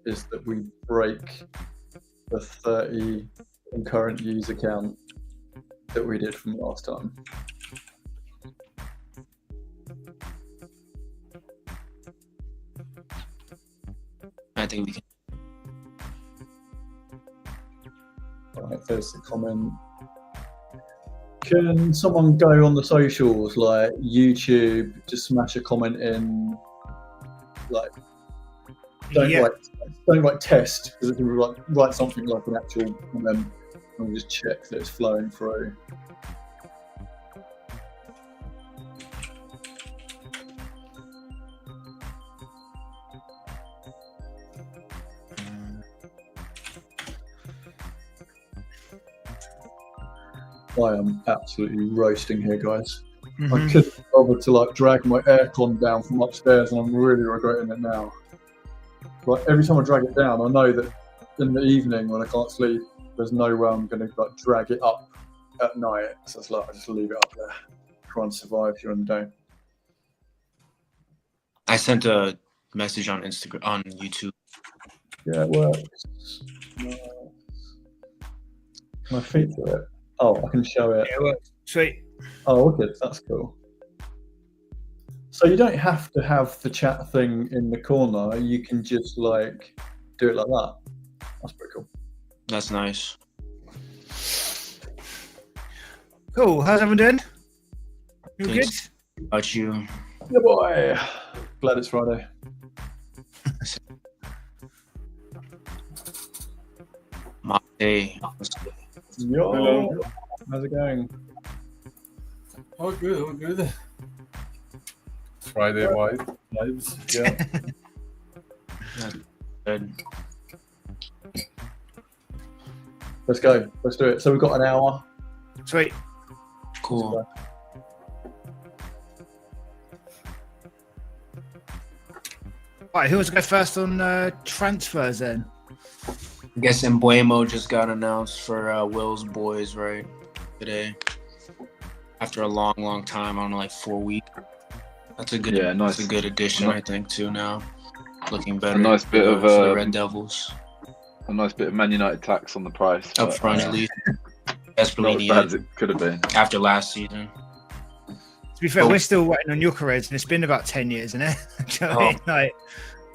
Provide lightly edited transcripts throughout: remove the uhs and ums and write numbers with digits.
is that we break the 30 concurrent user count that we did from last time. I think we can. Right, there's the comment. Can someone go on the socials, like YouTube, just smash a comment in, like, don't write test, because it can write something like an actual comment, and we'll just check that it's flowing through. I am absolutely roasting here, guys. Mm-hmm. I couldn't bother to drag my aircon down from upstairs, and I'm really regretting it now. Like every time I drag it down, I know that in the evening when I can't sleep, there's no way I'm going to drag it up at night. So it's I just leave it up there, try and survive during the day. I sent a message on Instagram, on YouTube. Yeah, it works. Can I feature it? Oh, I can show it. Yeah, it works. Sweet. Oh, okay, that's cool. So you don't have to have the chat thing in the corner. You can just do it like that. That's pretty cool. That's nice. Cool. How's everyone doing? You good? How about you? Yeah, boy. Glad it's Friday. My day. Yo. Hello. How's it going? All good. Friday vibes. Yeah. Good. Let's go. Let's do it. So we've got an hour. Sweet. Cool. Right, who wants to go first on transfers then? I guess Mbuemo just got announced for Will's boys right today. After a long time, I don't know, 4 weeks. That's a good, nice. That's a good addition, I think, too. Now looking better. A nice bit of for the Red Devils. A nice bit of Man United tax on the price Up front, at least. Desperately not as bad as it could have been after last season. To be fair, we're still waiting on your careers, and it's been about 10 years, isn't it? Do you know what I mean?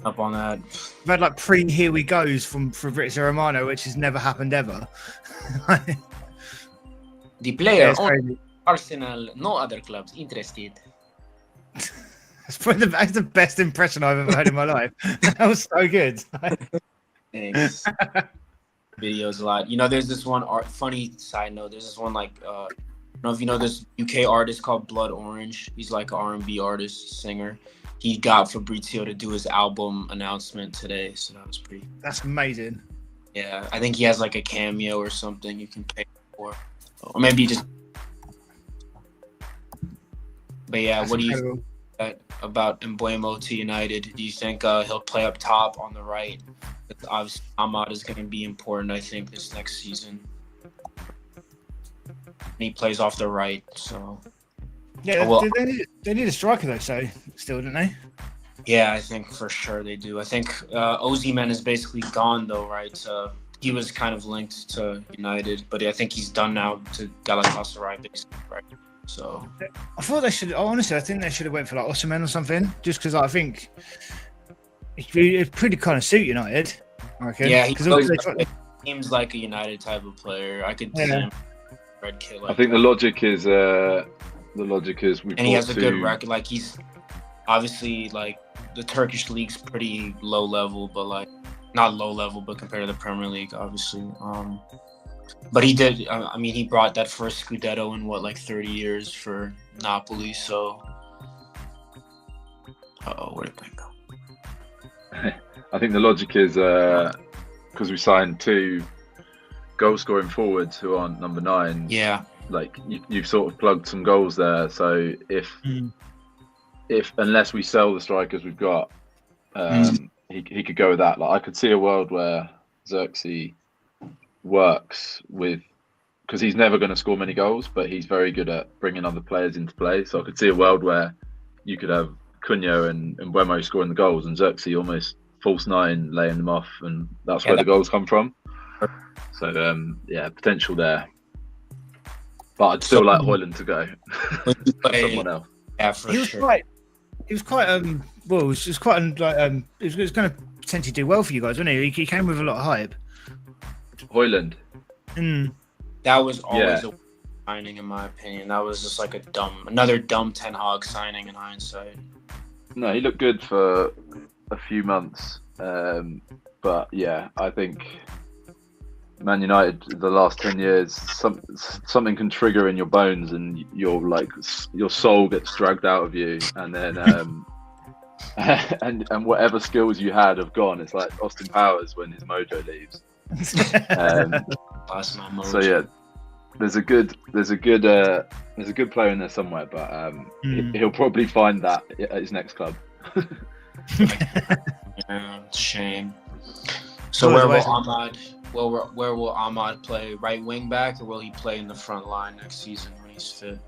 Up on that. We've had pre-here we goes from Fabrizio Romano, which has never happened ever. The player on Arsenal, no other clubs interested. That's the best impression I've ever heard in my life. That was so good. Thanks. Videos a lot. There's this one funny side note. There's this one I don't know if you know this UK artist called Blood Orange. He's an R&B artist, singer. He got Fabrizio to do his album announcement today, so that was pretty. That's amazing. Yeah, I think he has a cameo or something you can pay for, or maybe just. But yeah, That's what incredible. do you think about Mbuemo to United? Do you think he'll play up top on the right? Obviously, Ahmad is going to be important, I think, this next season. He plays off the right, so. Yeah, they need a striker though, so still, don't they? Yeah, I think for sure they do. I think Osimhen is basically gone though, right? He was kind of linked to United, but I think he's done now to Galatasaray, basically, right? So I thought they should. Honestly, I think they should have went for Osimhen or something, just because I think it pretty kind of suit United. I reckon. Yeah, he seems like a United type of player. I could see him red kit. I think the logic is we. And he has a good record. He's obviously the Turkish league's pretty low level, but not low level, but compared to the Premier League, obviously. But he did. I mean, he brought that first Scudetto in 30 years for Napoli. So, where did that go? I think the logic is because we signed 2 goal-scoring forwards who aren't number 9. Yeah. You've sort of plugged some goals there. So if unless we sell the strikers we've got, he could go with that. I could see a world where Xerxes works with, because he's never going to score many goals, but he's very good at bringing other players into play. So I could see a world where you could have Cunha and Mbuemo scoring the goals, and Xerxes almost false nine, laying them off, and that's where the goals come from. So potential there. But I'd still like Højlund to go. Someone else. Yeah, for sure. He was quite well. It was quite like It was going to potentially do well for you guys, wasn't he? He came with a lot of hype. Højlund. That was always a signing, in my opinion. That was just like another dumb Ten Hag signing in hindsight. No, he looked good for a few months, but yeah, I think Man United the last 10 years, something can trigger in your bones, and your soul gets dragged out of you, and then and whatever skills you had have gone. It's like Austin Powers when his mojo leaves. So yeah, there's a good player in there somewhere, but he'll probably find that at his next club. Yeah, shame. So where will Ahmad play? Right wing back, or will he play in the front line next season when he's fit?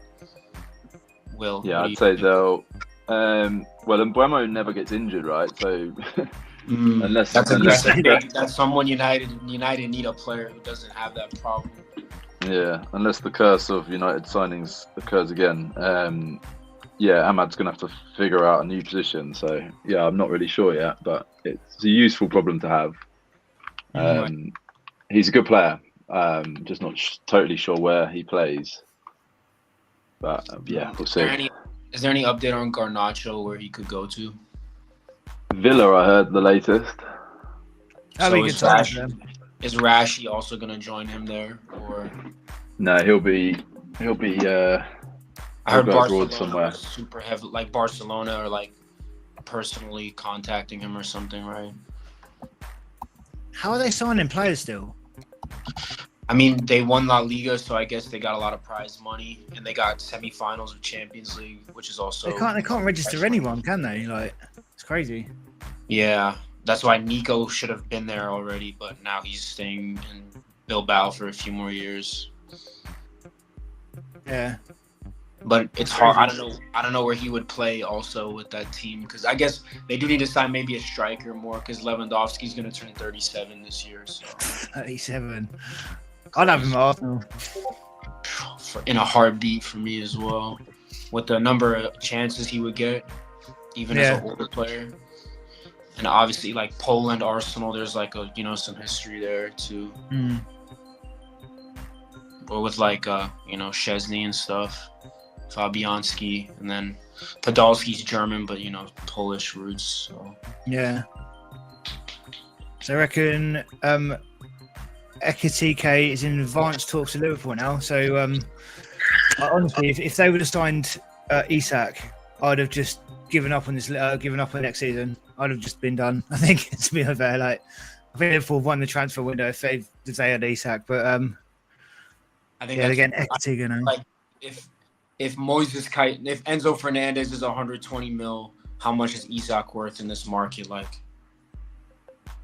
I'd say they'll. Well, Mbeumo never gets injured, right? So unless that's someone United need a player who doesn't have that problem. Yeah, unless the curse of United signings occurs again. Ahmad's going to have to figure out a new position. So, yeah, I'm not really sure yet, but it's a useful problem to have. He's a good player, just not totally sure where he plays. But, we'll see. Is there any update on Garnacho where he could go to? Villa, I heard the latest. Is Rashi also going to join him there? Or no, he'll be I heard Barcelona somewhere. Was super heavy, like Barcelona or like personally contacting him or something, right? How are they signing players still? I mean, they won La Liga, so I guess they got a lot of prize money, and they got semifinals of Champions League, which is also they can't register anyone, can they? Like, it's crazy. Yeah, that's why Nico should have been there already, but now he's staying in Bilbao for a few more years. Yeah. But it's hard. I don't know where he would play also with that team, because I guess they do need to sign maybe a striker more, because Lewandowski's going to turn 37 this year. So 37. I'd have him at Arsenal. In a heartbeat for me as well, with the number of chances he would get, even as an older player. And obviously, like Poland, Arsenal, there's like some history there too. Or with like Szczesny and stuff. Fabianski, and then Podolski's German, but Polish roots. So yeah. So I reckon Ekitike is in advanced talks to Liverpool now. So honestly, if they would have signed Isak, I'd have just given up on next season. I'd have just been done. I think it's been fair. Like I think Liverpool won the transfer window if they had Isak, but I think again Ekitike now. Like if Enzo Fernandez is 120 mil, how much is Isak worth in this market? Like,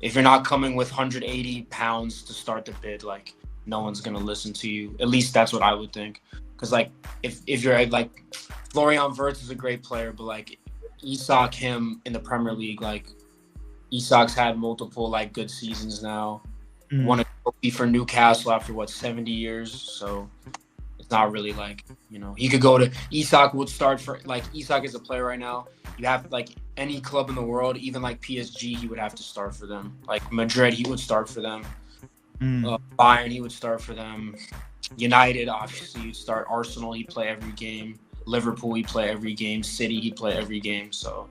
if you're not coming with 180 pounds to start the bid, like, no one's gonna listen to you. At least that's what I would think. Because like, if you're like, Florian Wirtz is a great player, but like, Isak him in the Premier League, like, Isak's had multiple like good seasons now. Won a trophy for Newcastle after 70 years, so. Not really like he could go to Isak would start for like Isak is a player right now. You have like any club in the world, even like PSG, he would have to start for them. Like Madrid, he would start for them. Bayern, he would start for them. United, obviously, he'd start. Arsenal, he'd play every game. Liverpool, he'd play every game. City, he'd play every game. So,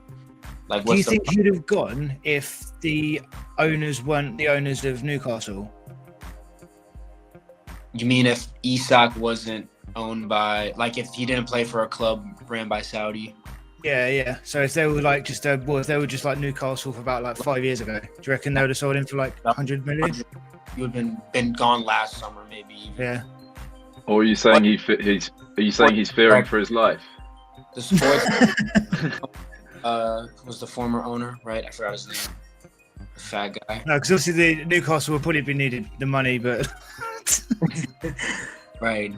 like, do you think he'd have gone if the owners weren't the owners of Newcastle? You mean if Isak wasn't owned by, like, if he didn't play for a club ran by Saudi? Yeah. So if they were like if they were just like Newcastle for about like 5 years ago, do you reckon they would have sold him for like 100 million? He would have been gone last summer, maybe. Even. Yeah. Or are you saying he's fearing for his life? The sports was the former owner, right? I forgot his name. The fat guy. No, because obviously the Newcastle would probably be needed the money, but right.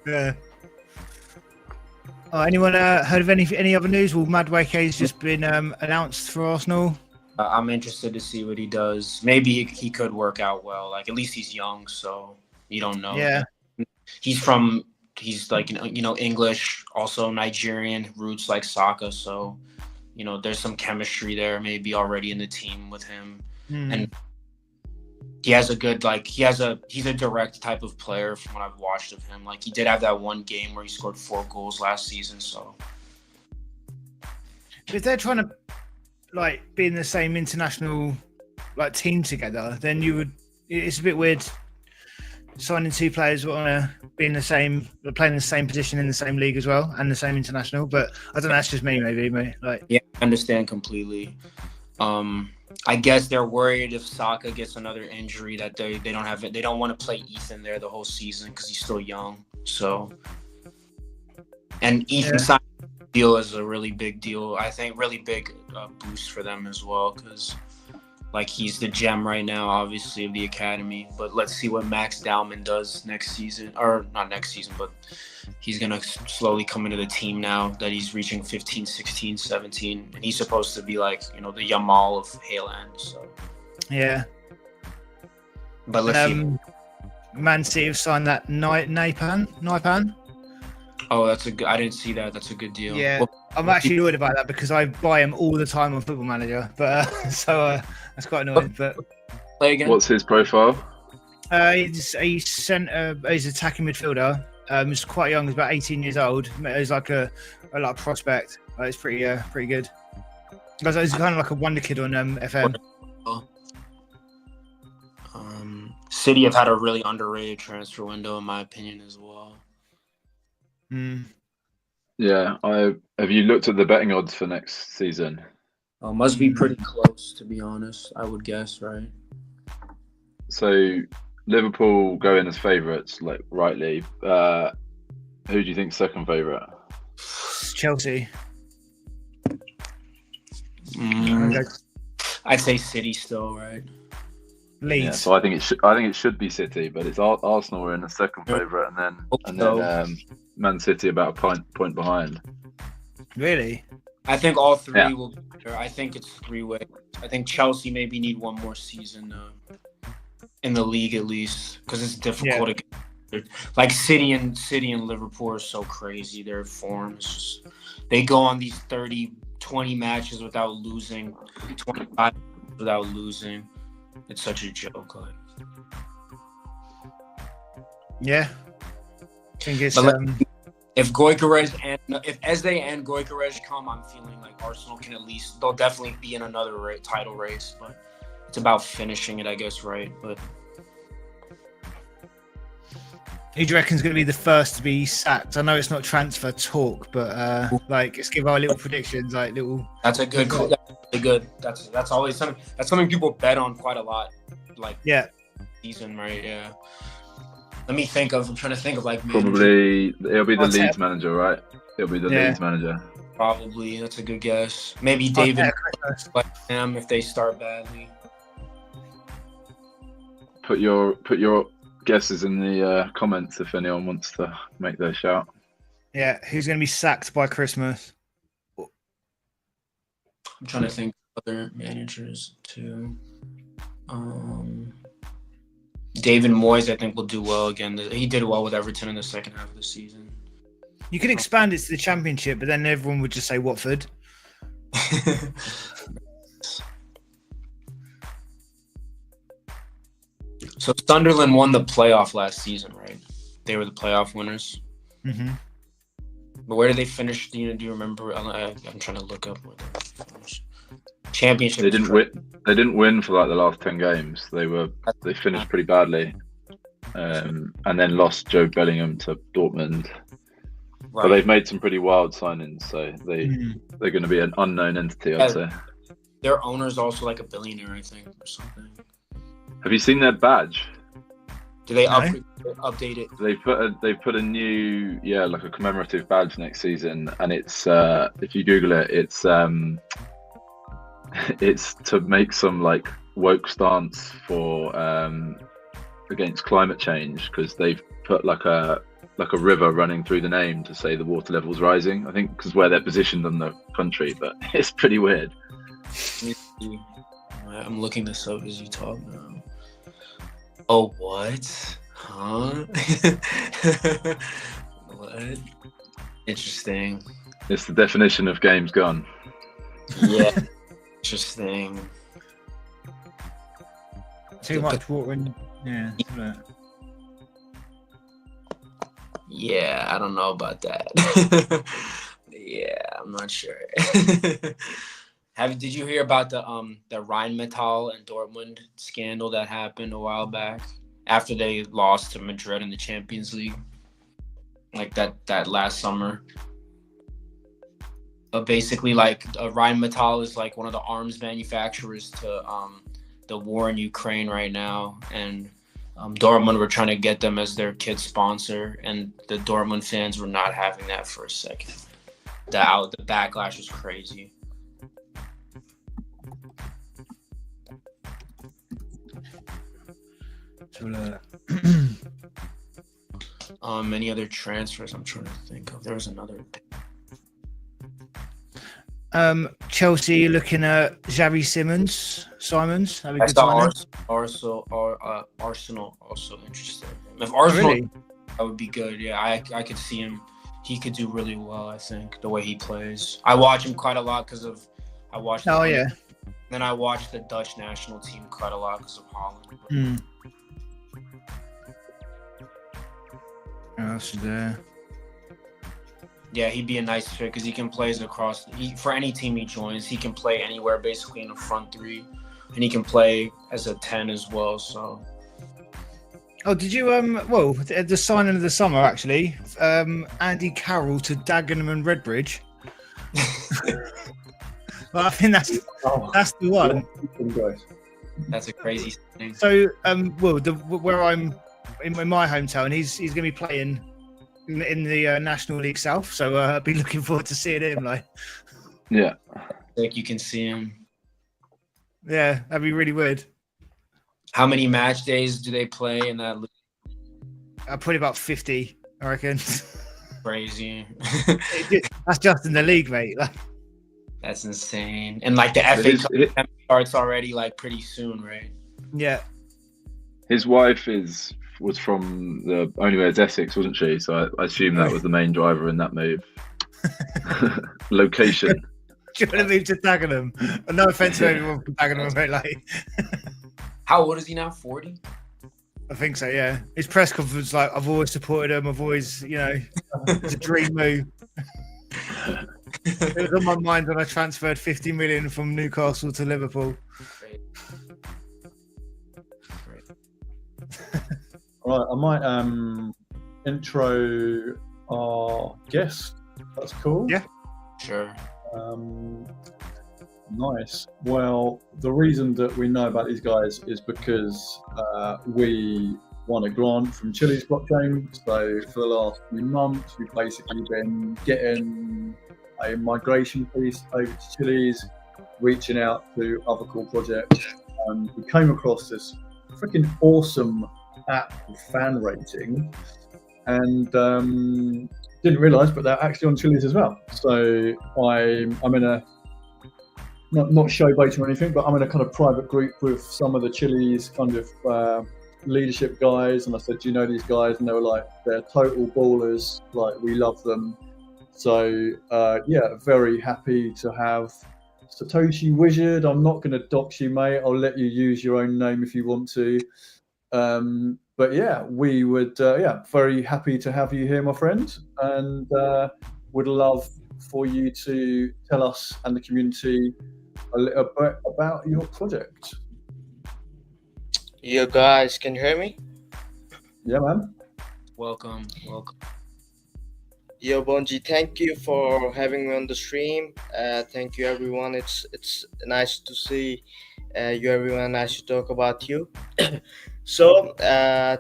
Yeah. Anyone heard of any other news? Well, Madueke's just been announced for Arsenal. I'm interested to see what he does. Maybe he could work out well. Like, at least he's young, so you don't know. Yeah. He's like, English, also Nigerian roots like Saka. So, there's some chemistry there maybe already in the team with him. And he has a good, he's a direct type of player from what I've watched of him. Like, he did have that one game where he scored 4 goals last season. So if they're trying to be in the same international team together, then it's a bit weird signing 2 players who want to be in the same, playing the same position in the same league as well and the same international. But I don't know, that's just me, maybe. Yeah, I understand completely. I guess they're worried if Saka gets another injury that they don't have it. They don't want to play Ethan there the whole season because he's still young. So, and Ethan's deal is a really big deal. I think really big boost for them as well because he's the gem right now, obviously, of the academy. But let's see what Max Dowman does next season, or not next season, but he's going to slowly come into the team now that he's reaching 15, 16, 17. And he's supposed to be the Yamal of Haaland. So. Yeah. But let's see. Man City have signed that Naipan. Oh, I didn't see that. That's a good deal. Yeah, I'm actually annoyed about that because I buy him all the time on Football Manager. But that's quite annoying. But play again. What's his profile? He's attacking midfielder. He's quite young. He's about 18 years old. He's like a prospect. It's pretty good. He's kind of like a wonder kid on FM. City have had a really underrated transfer window, in my opinion, as well. Yeah, have you looked at the betting odds for next season? Must be pretty close, to be honest. I would guess, right? So Liverpool go in as favourites, rightly. Who do you think second favourite? Chelsea. I'd say City still, right? Leeds. Yeah, so I think it should be City, but it's Arsenal are in the second favourite, and then Man City about a point behind. Really? I think all three will be there. I think it's 3-way. I think Chelsea maybe need one more season in the league at least because it's difficult to get. City and Liverpool are so crazy. Their form is just they go on these 20 matches without losing, 25 without losing. It's such a joke. Yeah. I think it's if Gyökeres if Eze and Gyökeres come, I'm feeling like Arsenal can they'll definitely be in another title race, but it's about finishing it, I guess, right? But who do you reckon's going to be the first to be sacked? I know it's not transfer talk, but let's give our little predictions. That's a good. That's really good. That's always something. That's something people bet on quite a lot. Season, right? Yeah. I'm trying to think of probably it'll be the Leeds manager, right? It'll be the Leeds manager. Probably, that's a good guess. Maybe David if they start badly. Put your guesses in the comments if anyone wants to make their shout. Yeah, who's going to be sacked by Christmas? I'm trying to think of other managers too. David Moyes, I think, will do well again. He did well with Everton in the second half of the season. You could expand it to the Championship, but then everyone would just say Watford. So Sunderland won the playoff last season, right? They were the playoff winners. Mm-hmm. But where did they finish? Do you remember? I'm trying to look up where they finished. Championship. They didn't win for the last 10 games. They finished pretty badly, and then lost Joe Bellingham to Dortmund. Right. But they've made some pretty wild signings, so they're going to be an unknown entity, I'd say. Their owner's also a billionaire, I think, or something. Have you seen their badge? Do they update it? They put a new a commemorative badge next season, and it's if you Google it, it's to make some woke stance for against climate change because they've put a like a river running through the name to say the water level's rising. I think because where they're positioned on the country, but it's pretty weird. I'm looking this up as you talk now. Oh, what? Huh? What? Interesting. It's the definition of games gone. Yeah. Interesting. Too much water in. Yeah. Yeah, I don't know about that. Yeah, I'm not sure. Did you hear about the Rheinmetall and Dortmund scandal that happened a while back after they lost to Madrid in the Champions League? Like that last summer. But basically, like Rheinmetall is like one of the arms manufacturers to the war in Ukraine right now, and Dortmund were trying to get them as their kid sponsor, and the Dortmund fans were not having that for a second. The backlash was crazy. Any other transfers I'm trying to think of? There was another. Chelsea looking at Xavi Simons. That'd be I good saw signing. Arsenal also interested. If Arsenal, Really? that would be good. Yeah, I could see him. He could do really well. I think the way he plays. I watch him quite a lot because of. I watched. Oh yeah. Then I watched the Dutch national team quite a lot because of Holland. Mm. What else is there? Yeah, he'd be a nice fit because he can play across. For any team he joins, he can play anywhere basically in the front three, and he can play as a 10 as well. So. Oh, did you well, the signing of the summer actually, Andy Carroll to Dagenham and Redbridge. Well, I think that's the one. That's a crazy thing. So, well, where I'm in my hometown, he's going to be playing in the National League South. So I'll be looking forward to seeing him. Like, yeah, like you can see him. Yeah, that'd be really weird. How many match days do they play in that league? Probably about 50, I reckon. Crazy. That's just in the league, mate. Like, that's insane. And like the FA Cup starts already like pretty soon, right? Yeah. His wife was from the Only Essex, wasn't she? So I assume that was the main driver in that move. Location. Do you want to move to Dagenham? No offense to anyone from Dagenham, but like. How old is he now? 40? I think so, yeah. His press conference, like, I've always supported him. I've always, it's a dream move. It was on my mind when I transferred 50 million from Newcastle to Liverpool. Right, I might intro our guest. That's cool. Yeah. Sure. Nice. Well, the reason that we know about these guys is because we won a grant from Chili's blockchain. So for the last few months, we've basically been getting a migration piece over to Chili's, reaching out to other cool projects. We came across this freaking awesome app with fan rating, and didn't realise, but they're actually on Chili's as well. So I'm in a not showboating or anything, but I'm in a kind of private group with some of the Chili's kind of leadership guys, and I said, do you know these guys? And they were like, they're total ballers, like we love them. So yeah, very happy to have Satoshi Wizard. I'm not going to dox you, mate. I'll let you use your own name if you want to. But yeah, we would very happy to have you here, my friend, and would love for you to tell us and the community a little bit about your project. You guys can hear me? Yeah, man. Welcome. Yo, Bonji, thank you for having me on the stream. Thank you, everyone. It's nice to see you, everyone. Nice to talk about you. So,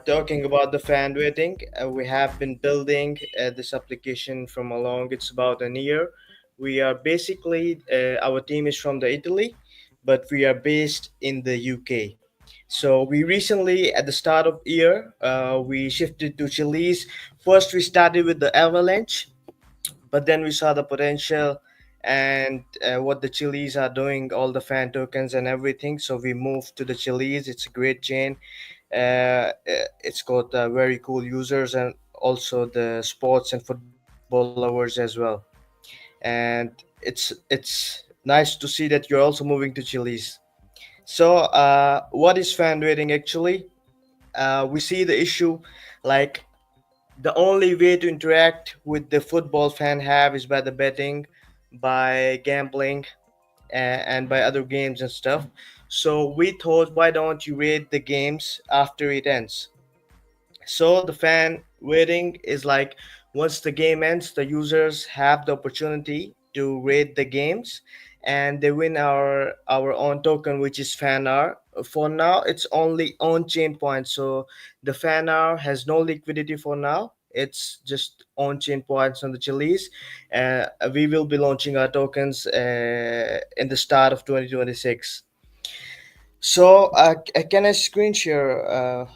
talking about the fan waiting, we have been building this application from it's about a year. We are basically, our team is from Italy, but we are based in the UK. So we recently, at the start of year, we shifted to Chili's. First, we started with the Avalanche, but then we saw the potential and what the Chili's are doing, all the fan tokens and everything. So we moved to the Chili's. It's a great chain. It's got very cool users and also the sports and football lovers as well. And it's nice to see that you're also moving to Chili's. So what is fan rating actually? We see the issue like the only way to interact with the football fan have is by the betting, by gambling, and by other games and stuff. So we thought, why don't you rate the games after it ends? So the fan waiting is like once the game ends, the users have the opportunity to rate the games, and they win our own token, which is fan hour. For now, it's only on chain points, so the fan hour has no liquidity for now. It's just on chain points on the Chili's. We will be launching our tokens in the start of 2026. So, can I screen share?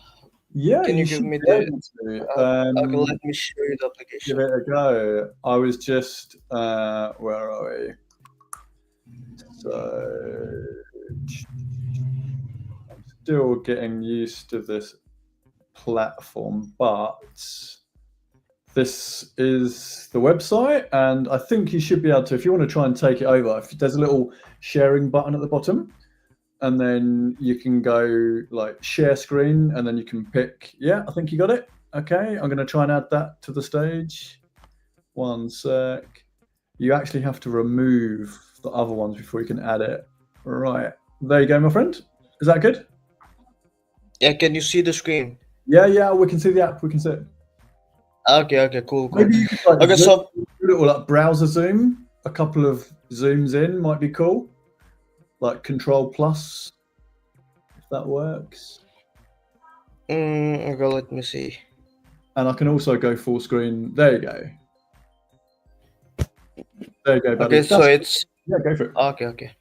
Yeah, Can you you give should me be the able to. Okay, let me show you the Give application. it a go. I was just, where are we? So, I'm still getting used to this platform, but this is the website, and I think you should be able to, if you want to try and take it over, if there's a little sharing button at the bottom, and then you can go like share screen, and then you can pick, yeah, I think you got it. Okay, I'm going to try and add that to the stage. One sec. You actually have to remove the other ones before you can add it. Right. There you go, my friend. Is that good? Yeah, can you see the screen? Yeah, we can see the app. We can see it. Okay, cool. Maybe you could like Okay, zoom, so do a little like browser zoom. A couple of zooms in might be cool. Like Control Plus, if that works. okay, let me see. And I can also go full screen. There you go. There you go, buddy. Okay, so it's Yeah, go for it. okay.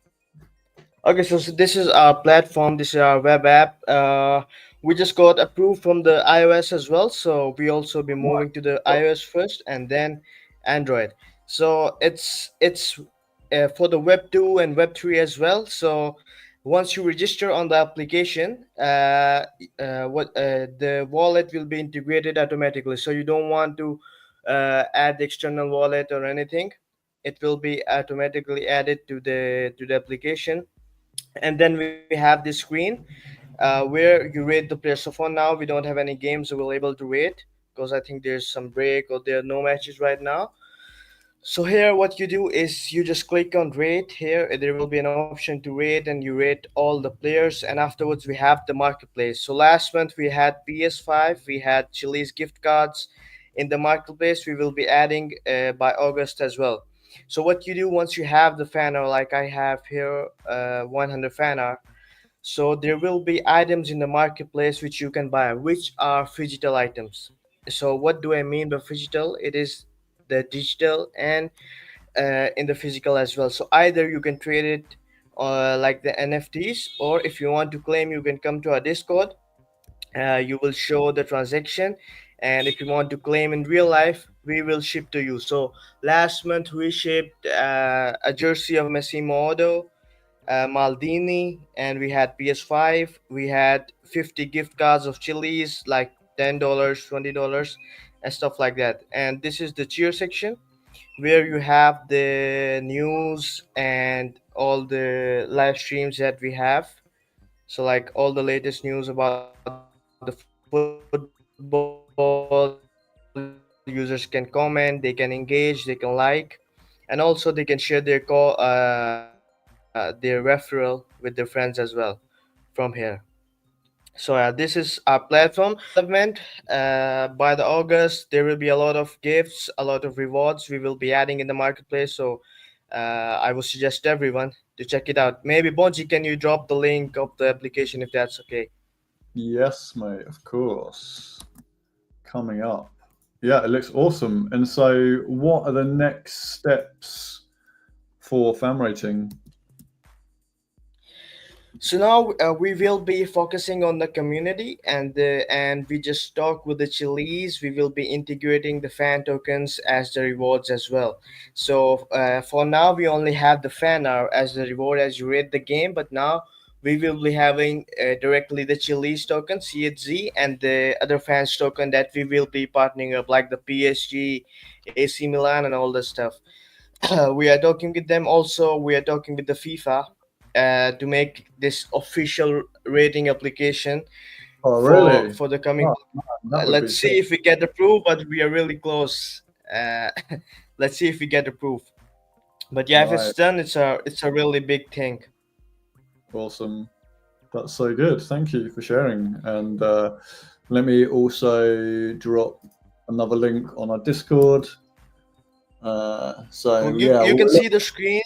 Okay, so this is our platform. This is our web app. We just got approved from the iOS as well, so we also be moving to the iOS first and then Android. So it's for the Web 2 and Web 3 as well. So once you register on the application, the wallet will be integrated automatically. So you don't want to add the external wallet or anything. It will be automatically added to the application, and then we have this screen where you rate the players. So for now we don't have any games available to rate because I think there's some break or there are no matches right now. So here what you do is you just click on rate. Here there will be an option to rate, and you rate all the players, and afterwards we have the marketplace. So last month we had PS5, we had Chili's gift cards in the marketplace. We will be adding by August as well. So what you do once you have the fan art, like I have here 100 fan art, so there will be items in the marketplace which you can buy, which are phygital items. So what do I mean by phygital? It is the digital and in the physical as well. So either you can trade it like the NFTs, or if you want to claim, you can come to our Discord. You will show the transaction, and if you want to claim in real life, we will ship to you. So last month we shipped a jersey of Messi Modo, Maldini, and we had PS5. We had 50 gift cards of Chili's, like $10, $20, and stuff like that. And this is the cheer section where you have the news and all the live streams that we have. So like all the latest news about the football, users can comment, they can engage, they can like, and also they can share their their referral with their friends as well from here. So this is our platform. Development. By the August, there will be a lot of gifts, a lot of rewards we will be adding in the marketplace. So I would suggest everyone to check it out. Maybe Bonji, can you drop the link of the application if that's okay? Yes, mate, of course. Coming up. Yeah, it looks awesome. And so, what are the next steps for fan rating? So now we will be focusing on the community, and we just talk with the Chilis. We will be integrating the fan tokens as the rewards as well. So for now, we only have the fan hour as the reward as you rate the game, but now we will be having directly the Chilis token, CHZ, and the other fans token that we will be partnering up, like the PSG, AC Milan, and all the stuff. We are talking with them also. We are talking with the FIFA to make this official rating application Oh, for really? for the coming. Oh, man, that would be Let's sick. see if we get approved, but we are really close. Uh, let's see if we get approved. But yeah, if Right. it's done, it's a really big thing. Awesome. That's so good. Thank you for sharing. And let me also drop another link on our Discord. So Cool. yeah, You can we'll, see the screen.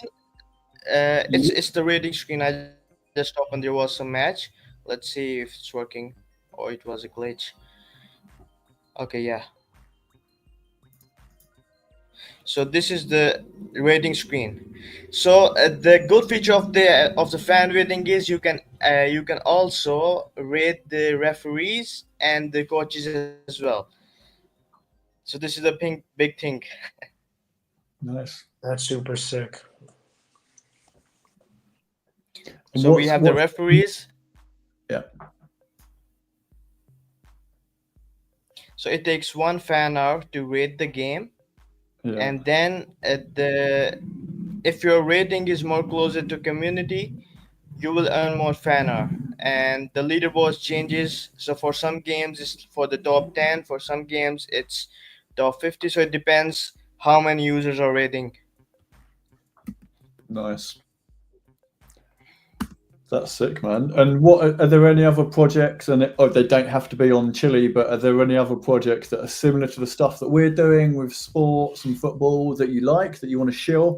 It's the rating screen. I just opened. There was a match. Let's see if it's working, or it was a glitch. Okay, yeah. So this is the rating screen. So the good feature of the fan rating is you can also rate the referees and the coaches as well. So this is the big thing. nice. That's super sick. So we What's have the what's referees. yeah. So it takes 1 fan hour to rate the game, Yeah. and then if your rating is more closer to community, you will earn more fan hour, and the leaderboard changes. So for some games it's for the top 10, for some games it's top 50, so it depends how many users are rating. Nice. That's sick, man. And what are there any other projects? And they don't have to be on Chile, but are there any other projects that are similar to the stuff that we're doing with sports and football that you like that you want to share?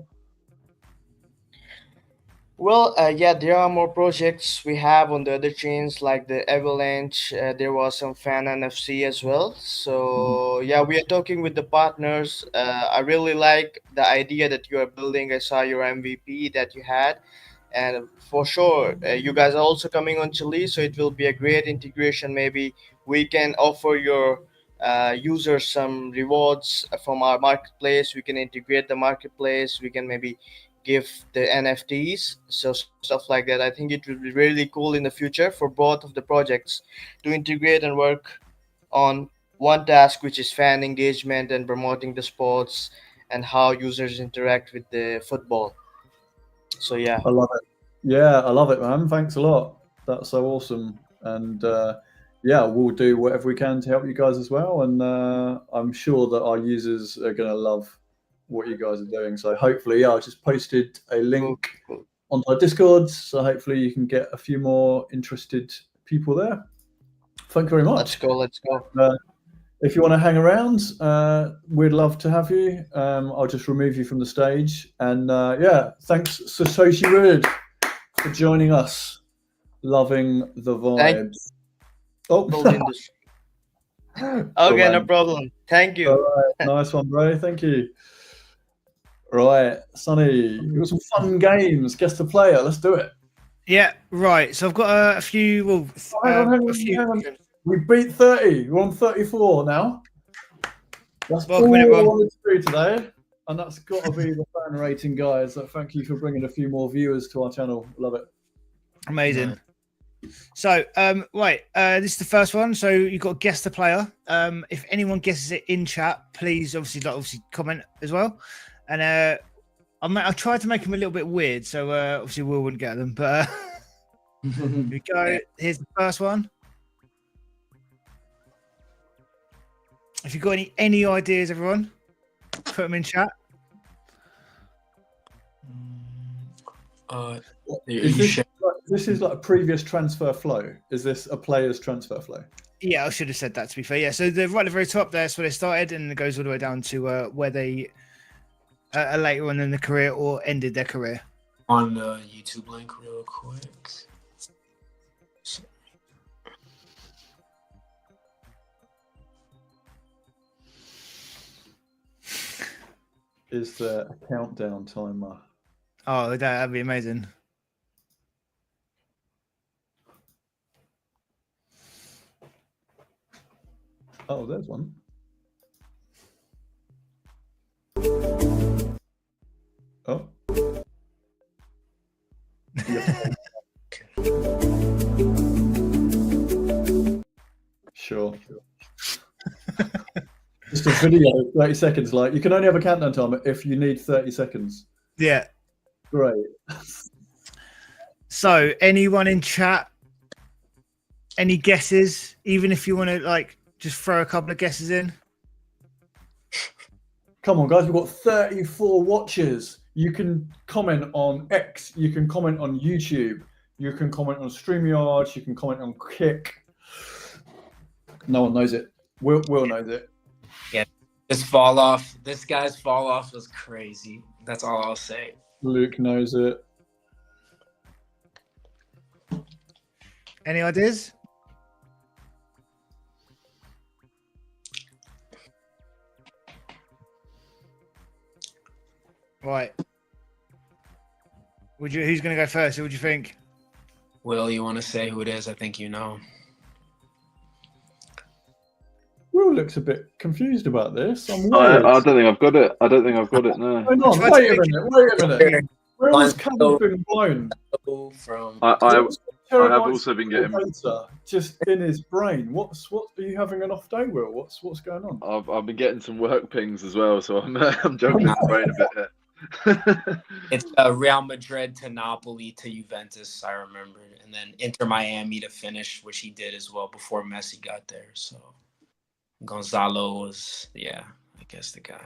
Well, yeah, there are more projects we have on the other chains like the Avalanche. There was some Fan NFC as well. So yeah, we are talking with the partners. I really like the idea that you are building. I saw your MVP that you had, and for sure, you guys are also coming on Chile, so it will be a great integration. Maybe we can offer your users some rewards from our marketplace. We can integrate the marketplace. We can maybe give the NFTs, so stuff like that. I think it will be really cool in the future for both of the projects to integrate and work on one task, which is fan engagement and promoting the sports and how users interact with the football. So yeah. I love it. Yeah, I love it, man. Thanks a lot. That's so awesome. And yeah, we'll do whatever we can to help you guys as well. And I'm sure that our users are going to love what you guys are doing. So hopefully, yeah, I just posted a Cool, link cool. onto our Discord. So hopefully you can get a few more interested people there. Thank you very Let's much. go. Let's go. If you want to hang around, we'd love to have you. I'll just remove you from the stage. And yeah, thanks, Satoshi Wood, for joining us. Loving the Thank vibes. Oh, you, industry. cool, Okay, no man. problem. Thank All you. right, nice one, bro. Thank you. Right, Sonny, we've got some fun games. Guess the player. Let's do it. Yeah, right. So I've got a few. Well, a few. Hang on. We beat 30. We're on 34 now. That's Welcome all in, I everyone. wanted to do today. And that's got to be the fan rating, guys. So thank you for bringing a few more viewers to our channel. Love it. Amazing. So, right, this is the first one. So you've got to guess the player. If anyone guesses it in chat, please obviously comment as well. And I tried to make them a little bit weird, so obviously Will wouldn't get them. But here we go. Here's the first one. If you've got any ideas, everyone, put them in chat. This is like a previous transfer flow. Is this a player's transfer flow? Yeah, I should have said that, to be fair. Yeah, so the right at the very top, that's where they started, and it goes all the way down to where they are later on in the career or ended their career. On the YouTube link real quick. Is there a countdown timer? Oh, that'd be amazing. Oh, there's one. Oh. Sure. Just a video, 30 seconds. Like, you can only have a countdown timer if you need 30 seconds. Yeah. Great. So, anyone in chat? Any guesses? Even if you want to, like, just throw a couple of guesses in. Come on, guys. We've got 34 watches. You can comment on X. You can comment on YouTube. You can comment on StreamYard. You can comment on Kick. No one knows it. Will knows it. Yeah, this fall off. This guy's fall off was crazy. That's all I'll say. Luke knows it. Any ideas? Right. Who's going to go first? Who would you think? Will, you want to say who it is? I think you know. Will looks a bit confused about this. I don't think I've got it. I don't think I've got it. No. Hang on, wait a minute. Will's camera's been blown. I have also been getting. Just in his brain. What are you having an off day, Will? What's going on? I've been getting some work pings as well, so I'm juggling the brain a bit here. It's Real Madrid to Napoli to Juventus, I remember, and then Inter Miami to finish, which he did as well before Messi got there. So Gonzalo was, I guess the guy.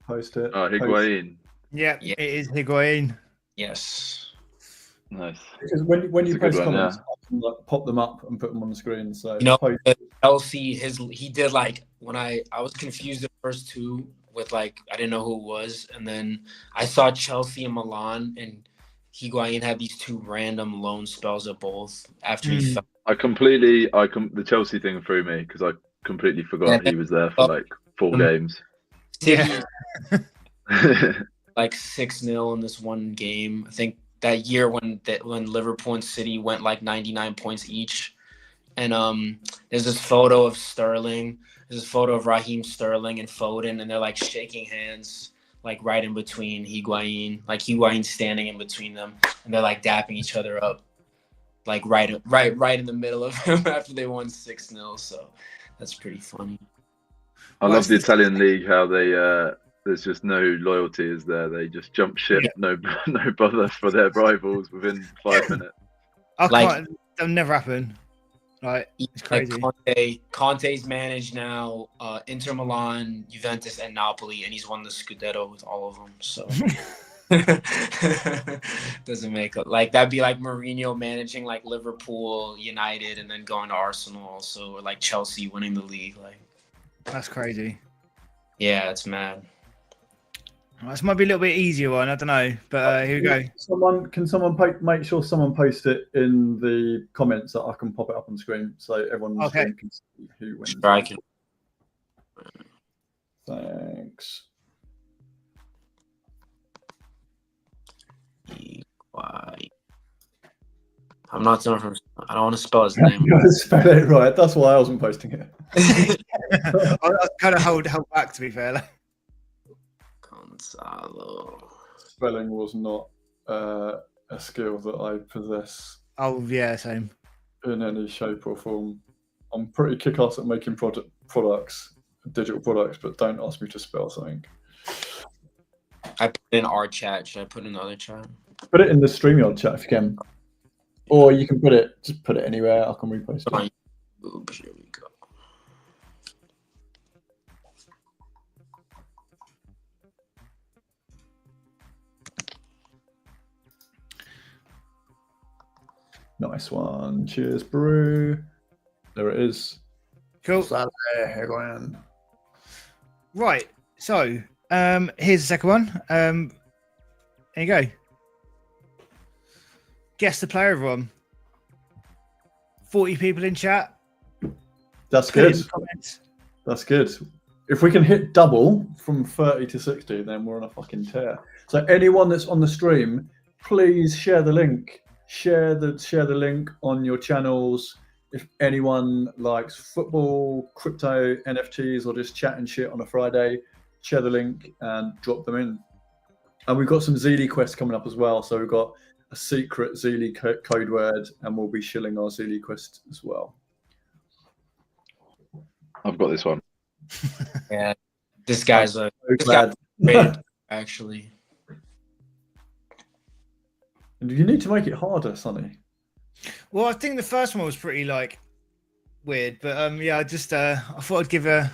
Post it. Oh, Higuain. Yeah, it is Higuain. Yes. Nice. Because when you post comments, yeah. I can, like, pop them up and put them on the screen. So Chelsea, he did like when I was confused at first too with like I didn't know who it was, and then I saw Chelsea and Milan, and Higuain had these two random loan spells at both after he fell. The Chelsea thing threw me because I completely forgot he was there for like 4 games. Yeah. Like 6-0 in this one game. I think that year when Liverpool and City went like 99 points each. And there's this photo of Sterling. There's a photo of Raheem Sterling and Foden, and they're like shaking hands, like right in between Higuain. Like Higuain standing in between them, and they're like dapping each other up, like right in the middle of them after they won 6-0. So that's pretty funny. I love the Italian league, how they there's just no loyalty, is there? They just jump ship, no bother for their rivals within 5 minutes. That'll never happen. Like, it's crazy. Like Conte's managed now Inter Milan, Juventus, and Napoli, and he's won the Scudetto with all of them. So doesn't make it like that'd be like Mourinho managing like Liverpool, United, and then going to Arsenal also, or like Chelsea winning the league. Like that's crazy. Yeah, it's mad. This might be a little bit easier one, I don't know, but here we go. Can someone make sure someone post it in the comments that I can pop it up on screen so everyone can see who wins. Thanks. I'm not sure. I don't want to spell his name. You gotta spell it right. That's why I wasn't posting it. I kind of hold back, to be fair. Gonzalo. Spelling was not a skill that I possess. Oh yeah, same. In any shape or form. I'm pretty kick-ass at making products, digital products, but don't ask me to spell something. I put in our chat. Should I put in the other chat? Put it in the StreamYard chat if you can. Or you can put it anywhere. I can repost it. Here we go. Nice one. Cheers, Brew. There it is. Cool. Right. So, here's the second one. There you go. Guess the player, everyone. 40 people in chat. That's good. That's good. If we can hit double from 30 to 60, then we're on a fucking tear. So anyone that's on the stream, please share the link. Share the link on your channels. if anyone likes football, crypto, NFTs, or just chatting shit on a Friday, share the link and drop them in. And we've got some Zeely quests coming up as well. So we've got a secret Zeely code word, and we'll be shilling our Zeely quest as well. I've got this one. Yeah, this guy's So this glad. guy's actually. You need to make it harder, Sonny. Well, I think the first one was pretty like weird, but yeah, I thought I'd give a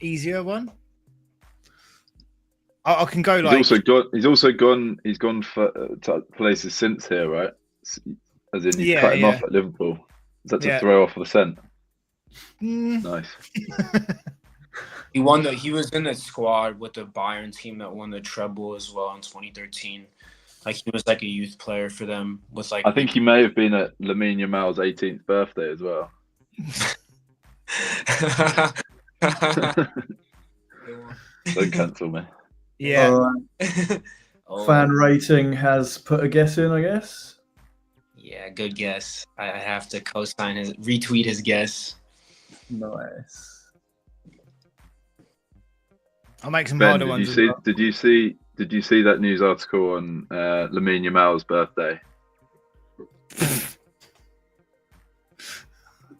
easier one. I can go like. He's gone for to places since here, right? As in, you cut him off at Liverpool. Is that to throw off the scent? Nice. He was in the squad with the Bayern team that won the treble as well in 2013. Like he was like a youth player for them. With like, I think he may have been at Lamine Yamal's 18th birthday as well. Don't cancel me. Yeah. Fan rating has put a guess in, I guess. Yeah, good guess. I have to retweet his guess. Nice. I'll make some Ben, harder ones. Did you see that news article on Lamine Yamal's birthday?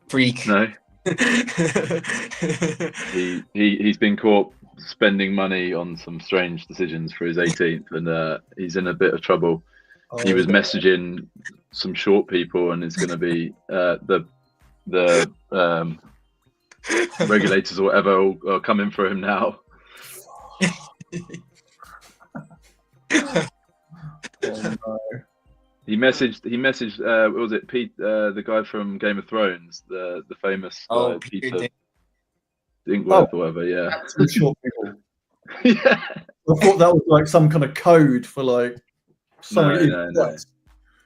Freak. No. He's been caught spending money on some strange decisions for his 18th, and he's in a bit of trouble. He was messaging some short people, and it's going to be the regulators or whatever are coming for him now. Oh, no. He messaged. What was it, Pete? The guy from Game of Thrones, the famous Peter Dinklage or whatever. Yeah. Some short people. Yeah. I thought that was like some kind of code for like something. No.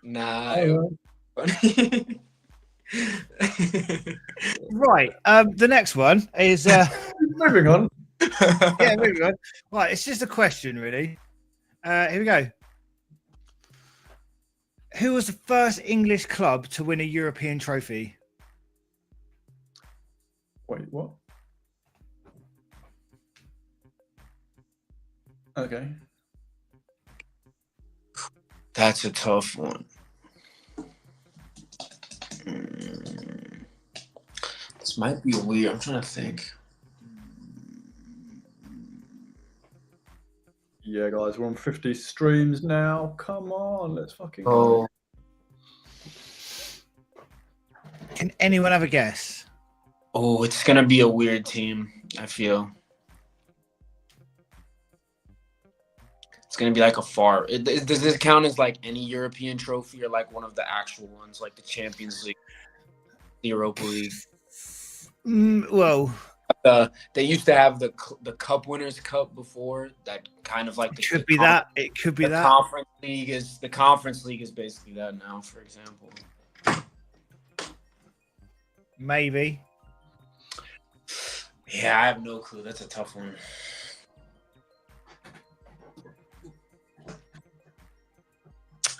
Nah. Right. The next one is moving on. Yeah, moving on. Right, it's just a question, really. Here we go. Who was the first English club to win a European trophy? Wait, what? Okay. That's a tough one. This might be weird. I'm trying to think. Yeah, guys, we're on 50 streams now. Come on, let's fucking go. Can anyone have a guess? Oh, it's gonna be a weird team, I feel. It's gonna be like a does this count as like any European trophy or like one of the actual ones, like the Champions League, the Europa League? Well, they used to have the Cup Winners' Cup before. That kind of like it could be that. It could be that. The Conference League is basically that now, for example. Maybe. Yeah, I have no clue. That's a tough one.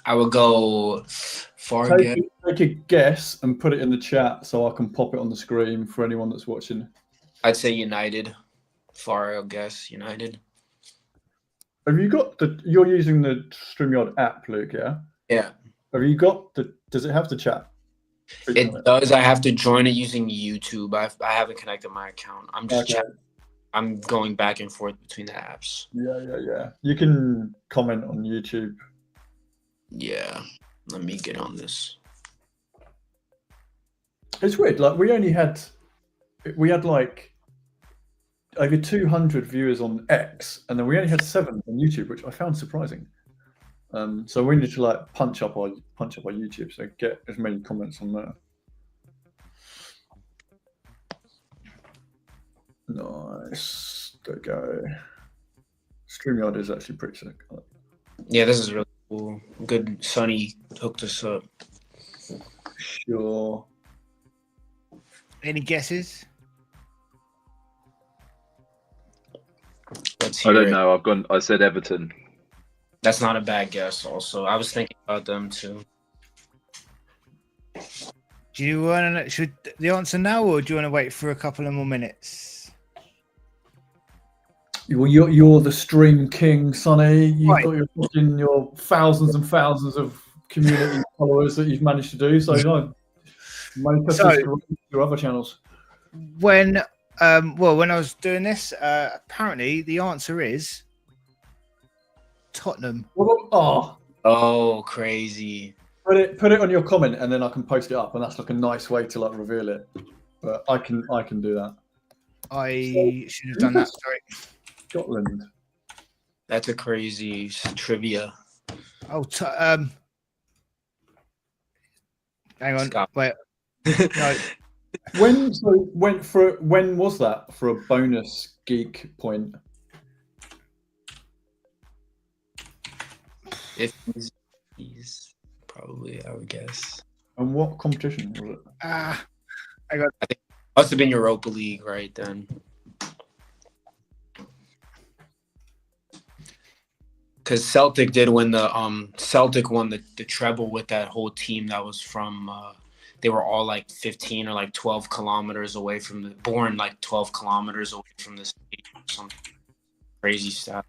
I would go far. Take a guess and put it in the chat so I can pop it on the screen for anyone that's watching. I'd say United. Far guess United. Have you got you're using the StreamYard app, Luke, yeah? Yeah. Have you got does it have the chat? It does. I have to join it using YouTube. I haven't connected my account. I'm just checking. I'm going back and forth between the apps. Yeah. You can comment on YouTube. Yeah. Let me get on this. It's weird. Like we had like over 200 viewers on X, and then we only had 7 on YouTube, which I found surprising. So we need to like punch up our YouTube, so get as many comments on there. Nice. There we go. StreamYard is actually pretty sick. Yeah, this is really cool. Good. Sonny hooked us up. Sure. Any guesses? I don't know. I said Everton. That's not a bad guess. Also, I was thinking about them too. Do you want to should the answer now, or do you want to wait for a couple of more minutes? Well, you're the stream king, Sonny. You've Right. got your thousands and thousands of community followers that you've managed to do. So, make us as great as your other channels. When when I was doing this, apparently the answer is Tottenham. Oh, crazy. Put it on your comment, and then I can post it up, and that's like a nice way to like reveal it. But I can do that. I should have done that. Sorry. Scotland. That's a crazy trivia. Oh, hang on. Scott. Wait. No. When was that for a bonus geek point? If he's probably, I would guess. And what competition was it? I think Must have been Europa League right then. Because Celtic did win Celtic won the treble with that whole team that was from they were all like 15 or like 12 kilometers away from born like 12 kilometers away from the state or something crazy stuff.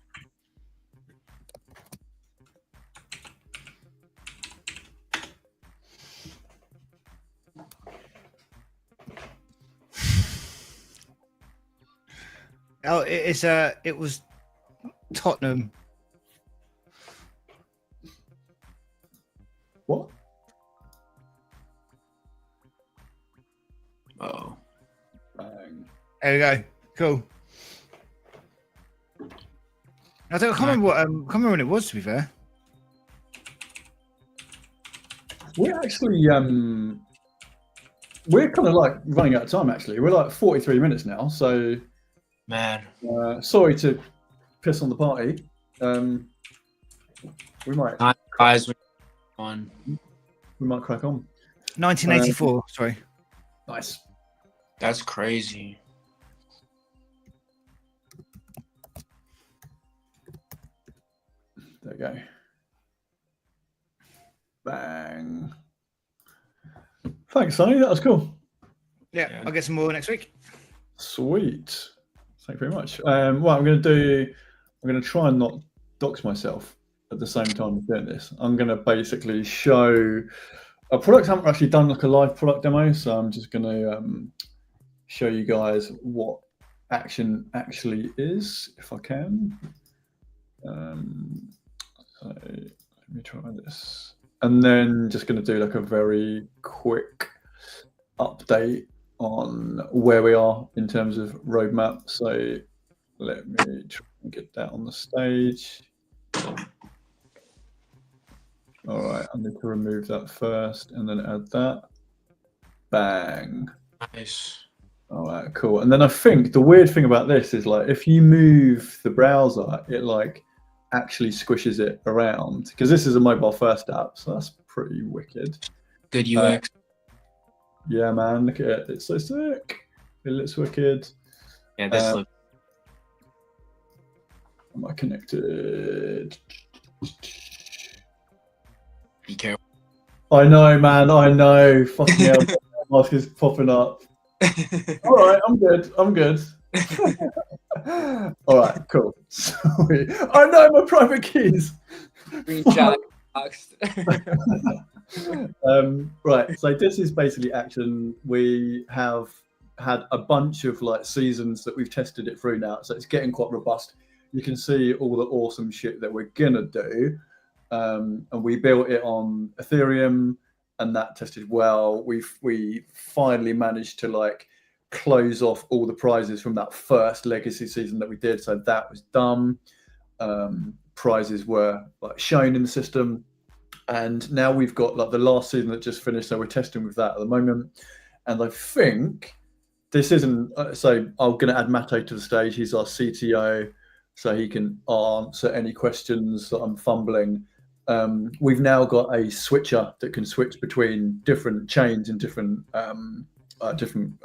Oh, it was Tottenham. What? Oh. Bang. There we go. Cool. I can't remember when it was, to be fair. We're actually we're kind of like running out of time. Actually, we're like 43 minutes now. So, Man. Sorry to piss on the party. We might Guys, on. we might crack on. 1984. Sorry. Nice. That's crazy. There you go. Bang. Thanks, Sonny. That was cool. Yeah, I'll get some more next week. Sweet. Thank you very much. What I'm going to try and not dox myself at the same time as doing this. I'm going to basically show a product. I haven't actually done like a live product demo, so I'm just going to show you guys what Akshun actually is, if I can. So let me try this. And then just going to do like a very quick update on where we are in terms of roadmap. So let me try and get that on the stage. All right, I need to remove that first and then add that. Bang. Nice. All right, cool. And then I think the weird thing about this is like if you move the browser, it like actually squishes it around because this is a mobile first app, so that's pretty wicked. Good UX. Yeah, man, look at it. It's so sick. It looks wicked. Yeah, this looks. Am I connected? Be careful. I know, man. I know. Fucking hell. Mask is popping up. All right, I'm good. I'm good. All right, cool. Sorry. I know my private keys. Screenshot box. Right, so this is basically Akshun. We have had a bunch of like seasons that we've tested it through now, so it's getting quite robust. You can see all the awesome shit that we're gonna do, and we built it on Ethereum, and that tested well. We finally managed to like close off all the prizes from that first legacy season that we did, so that was done. Prizes were like shown in the system. And now we've got like the last season that just finished, so we're testing with that at the moment. And I think this isn't, so I'm going to add Matte to the stage. He's our CTO, so he can answer any questions that I'm fumbling. We've now got a switcher that can switch between different chains and different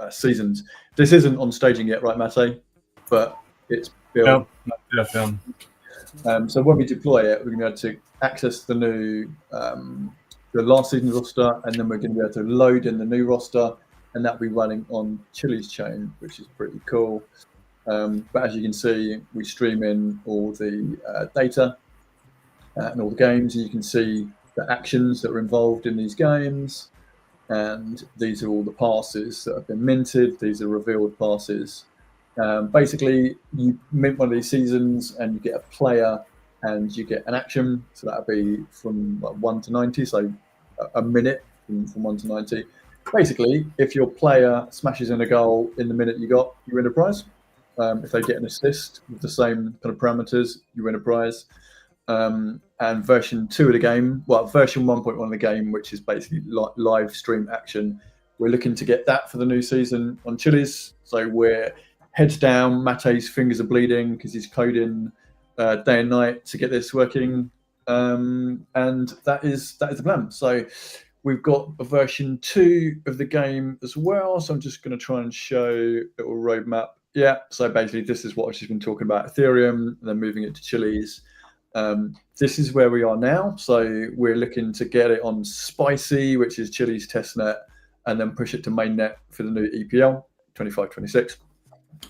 seasons. This isn't on staging yet, right, Matte? But it's built. Yeah. So when we deploy it, we're going to be able to access the new the last season's roster, and then we're going to be able to load in the new roster, and that'll be running on Chili's chain, which is pretty cool. But as you can see, we stream in all the data and all the games, and you can see the actions that are involved in these games. And these are all the passes that have been minted. These are revealed passes. Basically, you mint one of these seasons, and you get a player, and you get an action. So that'll be from 1 to 90, so a minute from 1 to 90. Basically, if your player smashes in a goal in the minute you win a prize. If they get an assist with the same kind of parameters, you win a prize. And version 2 of the game, version 1.1 of the game, which is basically live stream action, we're looking to get that for the new season on Chili's. So we're heads down. Mate's fingers are bleeding because he's coding day and night to get this working, and that is the plan. So we've got a version 2 of the game as well. So I'm just going to try and show a little roadmap. Yeah. So basically, this is what I've just been talking about: Ethereum, and then moving it to Chili's. This is where we are now. So we're looking to get it on Spicy, which is Chili's testnet, and then push it to mainnet for the new EPL 25-26.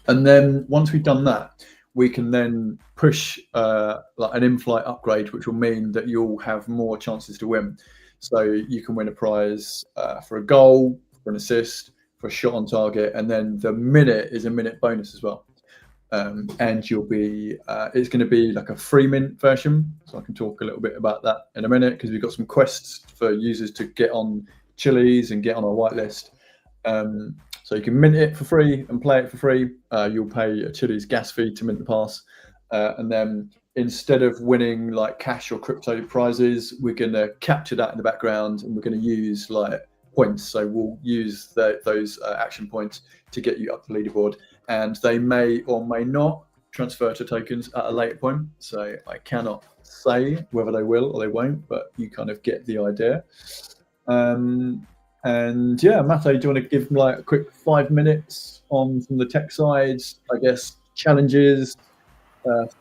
And then once we've done that, we can then push like an in-flight upgrade, which will mean that you'll have more chances to win. So you can win a prize for a goal, for an assist, for a shot on target, and then the minute is a minute bonus as well. And you'll be it's going to be like a free mint version, so I can talk a little bit about that in a minute, because we've got some quests for users to get on Chili's and get on our whitelist. So you can mint it for free and play it for free. You'll pay a Chili's gas fee to mint the pass, and then instead of winning like cash or crypto prizes, we're going to capture that in the background, and we're going to use like points. So we'll use those action points to get you up the leaderboard, and they may or may not transfer to tokens at a later point. So I cannot say whether they will or they won't, but you kind of get the idea. And yeah, Mate, do you want to give like a quick 5 minutes on from the tech side, I guess, challenges,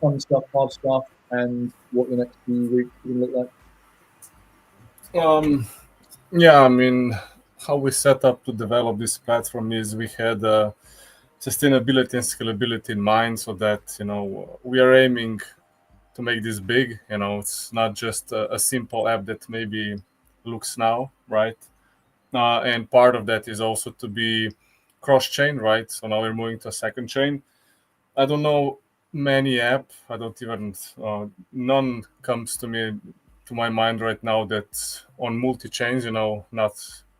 fun stuff, hard stuff, and what the next few weeks will look like? Yeah, I mean, how we set up to develop this platform is we had sustainability and scalability in mind, so that, you know, we are aiming to make this big. You know, it's not just a simple app that maybe looks now, right? And part of that is also to be cross-chain, right? So now we're moving to a second chain. I don't know many app. I don't even none comes to my mind right now that's on multi-chains. You know,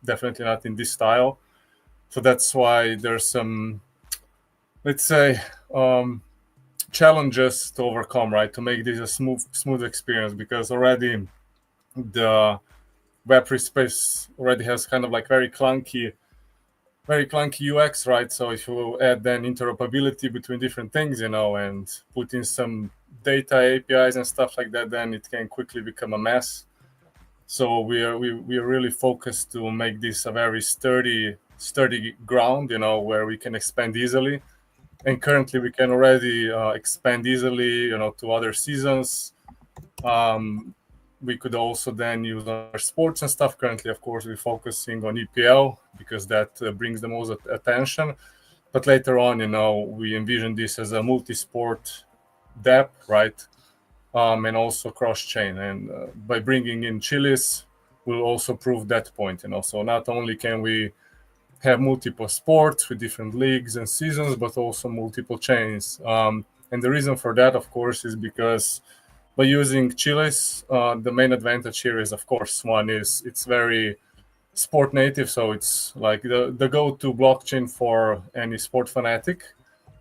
definitely not in this style. So that's why there's some, let's say, challenges to overcome, right? To make this a smooth experience, because already the Web3 space already has kind of like very clunky UX, right? So if you add then interoperability between different things, you know, and put in some data APIs and stuff like that, then it can quickly become a mess. So we are really focused to make this a very sturdy ground, you know, where we can expand easily. And currently we can already expand easily, you know, to other seasons. We could also then use our sports and stuff. Currently, of course, we're focusing on EPL because that brings the most attention. But later on, you know, we envision this as a multi-sport dApp, right? And also cross-chain. And by bringing in Chili's, we'll also prove that point, you know. So not only can we have multiple sports with different leagues and seasons, but also multiple chains. And the reason for that, of course, is because by using Chili's, the main advantage here is, of course, one is it's very sport native. So it's like the go-to blockchain for any sport fanatic.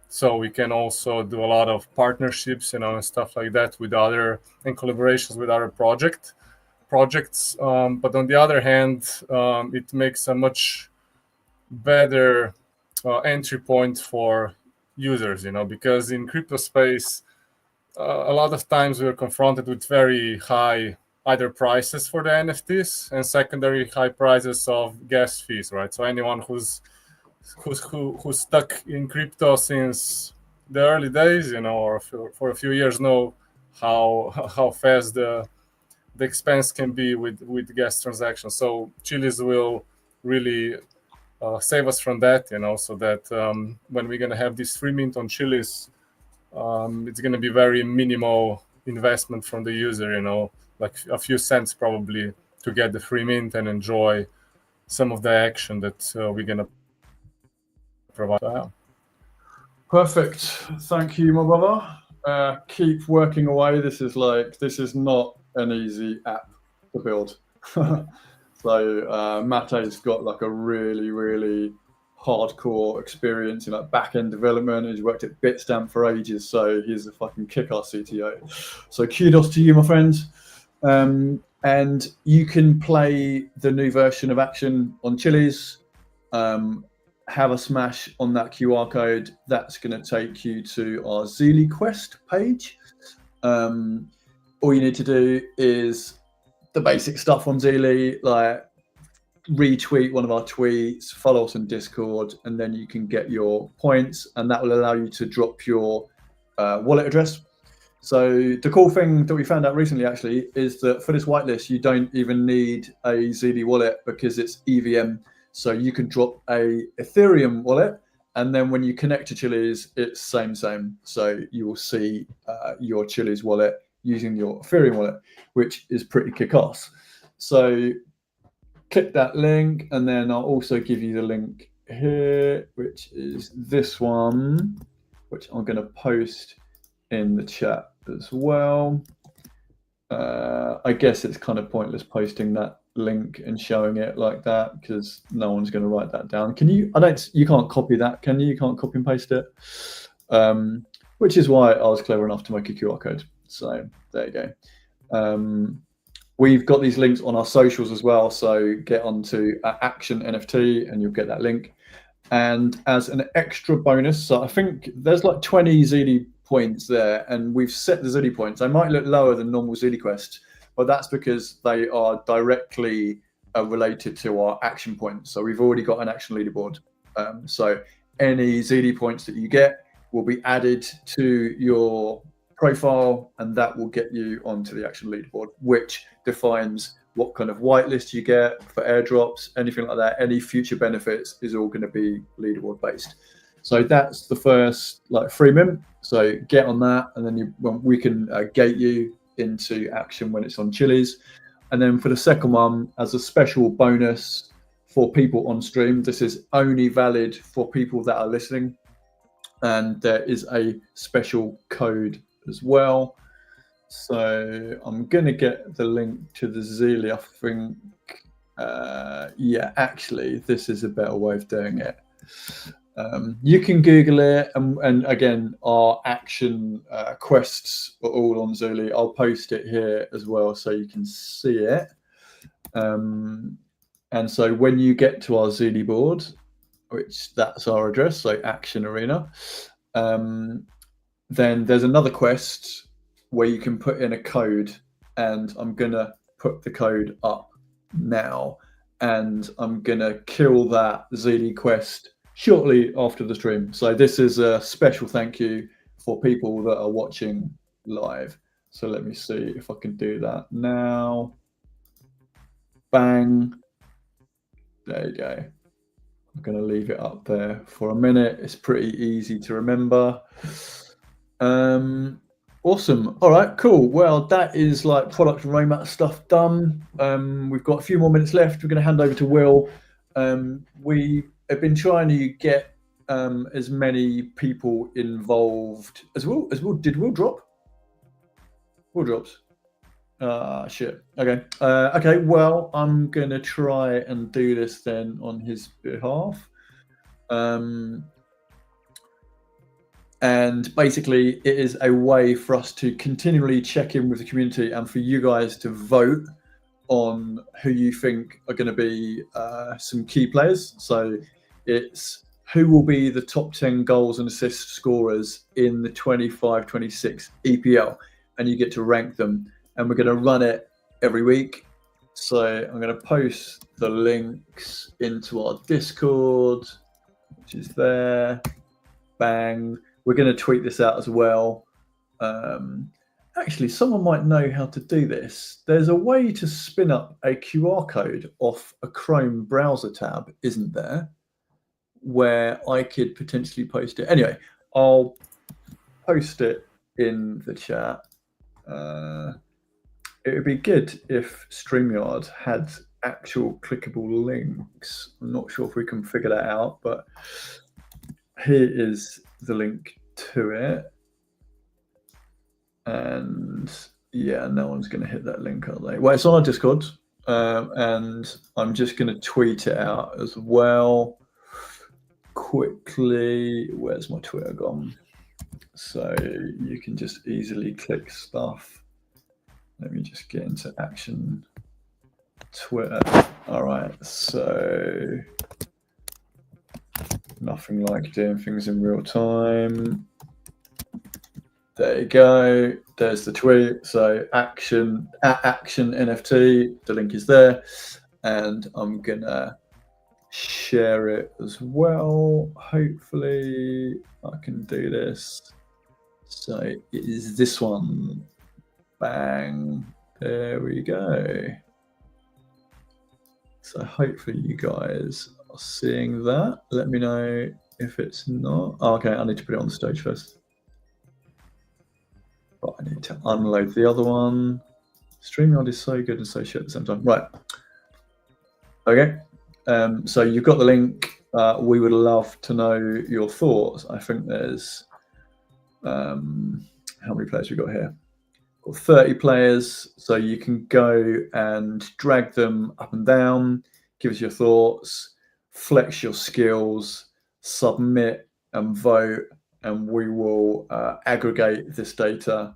So we can also do a lot of partnerships, you know, and stuff like that with other, and collaborations with other projects. But on the other hand, it makes a much better entry point for users, you know, because in crypto space, a lot of times we're confronted with very high either prices for the NFTs and secondary high prices of gas fees, right? So anyone who's stuck in crypto since the early days, you know, or for a few years know how fast the the expense can be with gas transactions. So Chili's will really save us from that, so that when we're going to have this free mint on Chili's, it's going to be very minimal investment from the user, like a few cents probably to get the free mint and enjoy some of the action that we're going to provide. Perfect. Thank you, my brother. Keep working away. This is not an easy app to build. So Mate's got like a really, really hardcore experience in like back-end development. He's worked at Bitstamp for ages, so he's a fucking kick-ass CTO. So kudos to you, my friends. And you can play the new version of Akshun on Chili's. Have a smash on that QR code. That's going to take you to our Zeely Quest page. All you need to do is the basic stuff on Zeely, like retweet one of our tweets, follow us on Discord, and then you can get your points, and that will allow you to drop your wallet address. So the cool thing that we found out recently, actually, is that for this whitelist, you don't even need a Zeely wallet because it's EVM. So you can drop a Ethereum wallet, and then when you connect to Chili's, it's same. So you will see your Chili's wallet using your Ethereum wallet, which is pretty kick-ass. So click that link, and then I'll also give you the link here, which is this one, which I'm going to post in the chat as well. I guess it's kind of pointless posting that link and showing it like that because no one's going to write that down. Can you? You can't copy that, can you? You can't copy and paste it. Which is why I was clever enough to make a QR code. So there you go. We've got these links on our socials as well. So get onto Akshun NFT and you'll get that link. And as an extra bonus, so I think there's like 20 Zeely points there, and we've set the Zeely points. They might look lower than normal Zeely quests, but that's because they are directly related to our action points. So we've already got an action leaderboard. So any Zeely points that you get will be added to your profile, and that will get you onto the action leaderboard, which defines what kind of whitelist you get for airdrops, anything like that. Any future benefits is all going to be leaderboard based. So that's the first free mint. So get on that, and then we can gate you into Akshun when it's on Chili's. And then for the second one, as a special bonus for people on stream, this is only valid for people that are listening, and there is a special code as well. So I'm going to get the link to the Zeely, I think. Yeah, actually, this is a better way of doing it. You can Google it, and again, our action quests are all on Zeely. I'll post it here as well so you can see it. And so when you get to our Zeely board, which that's our address, so Akshun Arena, then there's another quest where you can put in a code, and I'm gonna put the code up now, and I'm gonna kill that Zeely quest shortly after the stream. So this is a special thank you for people that are watching live. So let me see if I can do that now. Bang. There you go. I'm going to leave it up there for a minute. It's pretty easy to remember. Awesome. All right, cool. Well, that is product and roadmap stuff done. We've got a few more minutes left. We're going to hand over to Will. We have been trying to get as many people involved as Will. Did Will drop? Will drops. Shit. Okay. Okay. Well, I'm gonna try and do this then on his behalf. And basically, it is a way for us to continually check in with the community and for you guys to vote on who you think are going to be some key players. So it's who will be the top 10 goals and assist scorers in the 25-26 EPL, and you get to rank them. And we're going to run it every week. So I'm going to post the links into our Discord, which is there. Bang. We're going to tweet this out as well. actually, someone might know how to do this. There's a way to spin up a QR code off a Chrome browser tab, isn't there? Where I could potentially post it. Anyway, I'll post it in the chat. It would be good if StreamYard had actual clickable links. I'm not sure if we can figure that out, but here is the link to it. And yeah, no one's going to hit that link, are they? Well, it's on our Discord, and I'm just going to tweet it out as well quickly. Where's my Twitter gone? So you can just easily click stuff. Let me just get into Action Twitter. All right, so nothing like doing things in real time. There you go. There's the tweet. So Action NFT. The link is there, and I'm gonna share it as well. Hopefully, I can do this. So it is this one. Bang. There we go. So hopefully you guys are seeing that. Let me know if it's not. Oh, okay, I need to put it on the stage first. But I need to unload the other one. StreamYard is so good and so shit at the same time. Right. Okay. So you've got the link. We would love to know your thoughts. I think there's how many players we got here? Got 30 players, so you can go and drag them up and down, give us your thoughts, flex your skills, submit and vote, and we will aggregate this data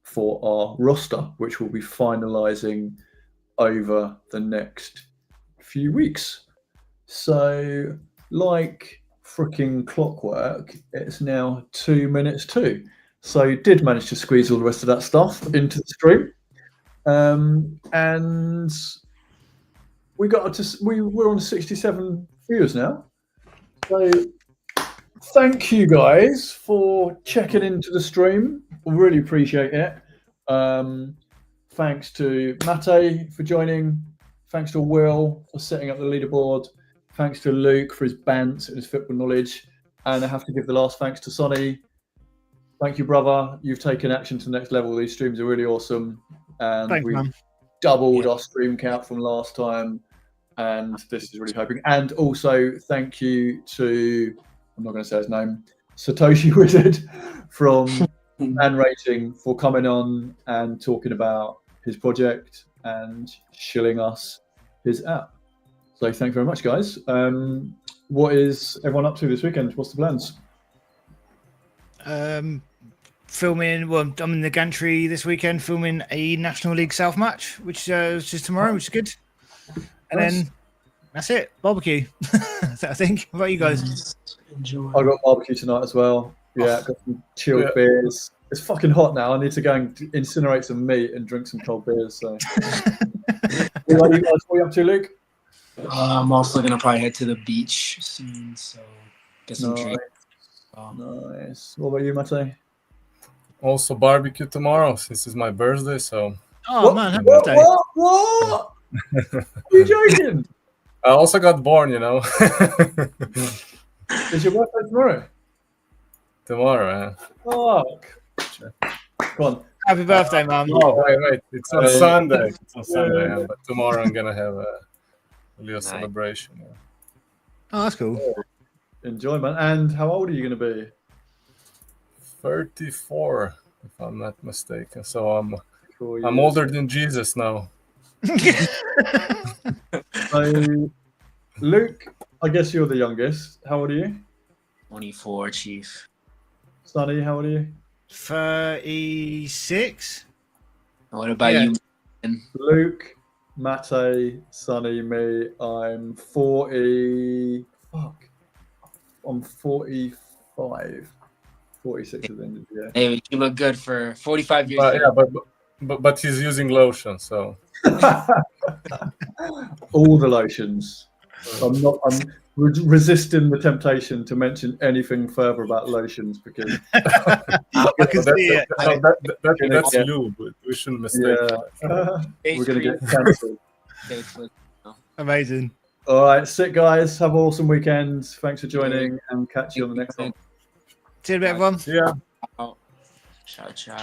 for our roster, which we'll be finalizing over the next few weeks. So, like freaking clockwork, it's now 2 minutes to. So did manage to squeeze all the rest of that stuff into the stream, and we're on 67 viewers now. So thank you guys for checking into the stream. Really appreciate it. Thanks to Mate for joining. Thanks to Will for setting up the leaderboard. Thanks to Luke for his bants and his football knowledge. And I have to give the last thanks to Sonny. Thank you, brother. You've taken Action to the next level. These streams are really awesome. And we've doubled our stream count from last time. And this is really hoping. And also, thank you to, I'm not going to say his name, Satoshi Wizard from Man Rating for coming on and talking about his project and shilling us his app. So thank you very much, guys. What is everyone up to this weekend? What's the plans? Filming. Well, I'm in the gantry this weekend, filming a National League South match, which is just tomorrow, which is good. And then that's it. Barbecue. I think. What about you guys? Enjoy. I got barbecue tonight as well. Yeah, got some chilled beers. It's fucking hot now. I need to go and incinerate some meat and drink some cold beers. So, what are you up to, Luke? I'm also gonna probably head to the beach soon, so get some drinks. Nice. What about you, Mate? Also barbecue tomorrow since it's my birthday. So. Oh man, happy birthday! What? Are you joking? I also got born, you know. Is your birthday tomorrow? Tomorrow, Fuck. Come on. Happy birthday, man. Oh, wait. It's on Sunday. It's on Sunday, yeah. But tomorrow I'm going to have a little celebration. Yeah. Oh, that's cool. Enjoy, man. And how old are you going to be? 34, if I'm not mistaken. So I'm older than Jesus now. So, Luke, I guess you're the youngest. How old are you? 24, Chief. Sonny, how old are you? 36. What about you? Luke, Mate, Sonny, me. I'm 40. Fuck. I'm 45. 46 at the end of the year. Hey, you look good for 45 years. But he's using lotion, so. All the lotions. I'm resisting the temptation to mention anything further about lotions because I can see it. That's lube. We shouldn't mistake. We're going to get cancelled. Amazing. All right, sick guys. Have an awesome weekend. Thanks for joining, and catch you on the next one. See you in a bit, everyone. Yeah. Ciao, ciao.